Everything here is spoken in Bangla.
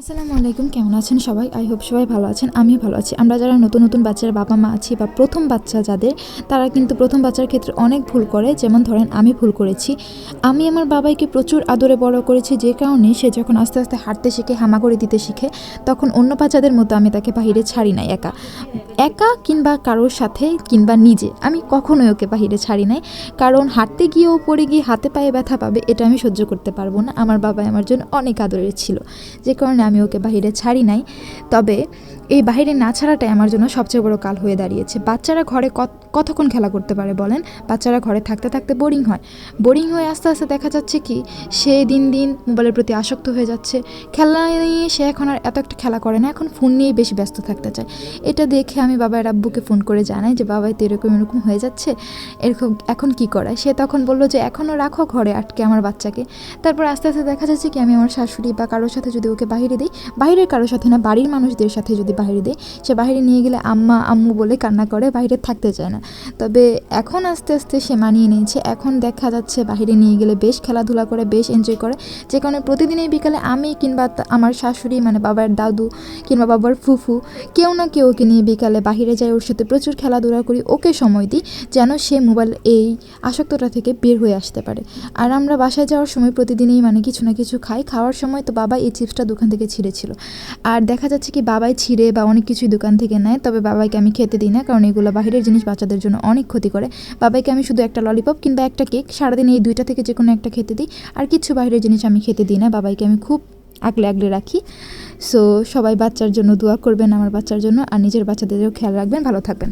আসসালামু আলাইকুম, কেমন আছেন সবাই? আই হোপ সবাই ভালো আছেন, আমিও ভালো আছি। আমরা যারা নতুন নতুন বাচ্চার বাবা মা আছি বা প্রথম বাচ্চা যাদের, তারা কিন্তু প্রথম বাচ্চার ক্ষেত্রে অনেক ভুল করে। যেমন ধরেন, আমি ভুল করেছি। আমি আমার বাবাইকে প্রচুর আদরে বড় করেছি, যে কারণে সে যখন আস্তে আস্তে হাঁটতে শিখে, হামাগুড়ি দিতে শিখে, তখন অন্য বাচ্চাদের মতো আমি তাকে বাহিরে ছাড়ি নাই একা একা কিংবা কারোর সাথে কিংবা নিজে। আমি কখনোই ওকে বাহিরে ছাড়ি নাই, কারণ হাঁটতে গিয়েও পড়ে গিয়ে হাতে পায়ে ব্যথা পাবে, এটা আমি সহ্য করতে পারবো না। আমার বাবা আমার জন্য অনেক আদরের ছিল, যে কারণে আমি ওকে বাহিরে ছাড়ি নাই। তবে এই বাহিরে না ছাড়াটাই আমার জন্য সবচেয়ে বড় কাল হয়ে দাঁড়িয়েছে। বাচ্চারা ঘরে কতক্ষণ খেলা করতে পারে বলেন? বাচ্চারা ঘরে থাকতে থাকতে বোরিং হয়ে আস্তে আস্তে দেখা যাচ্ছে কি, সে দিন দিন মোবাইলের প্রতি আসক্ত হয়ে যাচ্ছে। খেলা নিয়ে সে এখন আর এত একটা খেলা করে না, এখন ফোন নিয়েই বেশি ব্যস্ত থাকতে চায়। এটা দেখে আমি বাবার আব্বুকে ফোন করে জানাই যে বাবাই তো এরকম হয়ে যাচ্ছে, এরকম এখন কি করায়? সে তখন বললো যে এখনও রাখো ঘরে আটকে আমার বাচ্চাকে। তারপর আস্তে আস্তে দেখা যাচ্ছে কি, আমি আমার শাশুড়ি বা কারোর সাথে যদি ওকে বাহিরে দিই, বাইরের কারোর সাথে না, বাড়ির মানুষদের সাথে যদি বাহিরে দিই, সে বাহিরে নিয়ে গেলে আম্মা আম্মু বলে কান্না করে, বাইরে থাকতে চায় না। তবে এখন আস্তে আস্তে সে মানিয়ে নিয়েছে। এখন দেখা যাচ্ছে বাহিরে নিয়ে গেলে বেশ খেলাধুলা করে, বেশ এনজয় করে, যে কারণে প্রতিদিনই বিকালে আমি কিংবা আমার শাশুড়ি, মানে বাবার দাদু কিংবা বাবার ফুফু, কেউ না কেউ ওকে নিয়ে বিকালে বাহিরে যায়, ওর সাথে প্রচুর খেলাধুলা করি, ওকে সময় দিই, যেন সে মোবাইল এই আসক্তটা থেকে বের হয়ে আসতে পারে। আর আমরা বাসায় যাওয়ার সময় প্রতিদিনই মানে কিছু না কিছু খাই। খাওয়ার সময় তো বাবা এই চিপসটা দোকান থেকে ছিঁড়েছিল, আর দেখা যাচ্ছে কি বাবাই ছিঁড়ে বা অনেক কিছুই দোকান থেকে নেয়। তবে বাবাইকে আমি খেতে দিই না, কারণ এগুলো বাহিরের জিনিস বাচ্চাদের জন্য অনেক ক্ষতি করে। বাবাইকে আমি শুধু একটা ললিপপ কিংবা একটা কেক, সারাদিন এই দুইটা থেকে যে কোনো একটা খেতে দিই, আর কিছু বাহিরের জিনিস আমি খেতে দিই না। বাবাইকে আমি খুব আগলে আগলে রাখি। সো সবাই বাচ্চার জন্য দোয়া করবেন, আমার বাচ্চার জন্য, আর নিজের বাচ্চাদেরও খেয়াল রাখবেন। ভালো থাকবেন।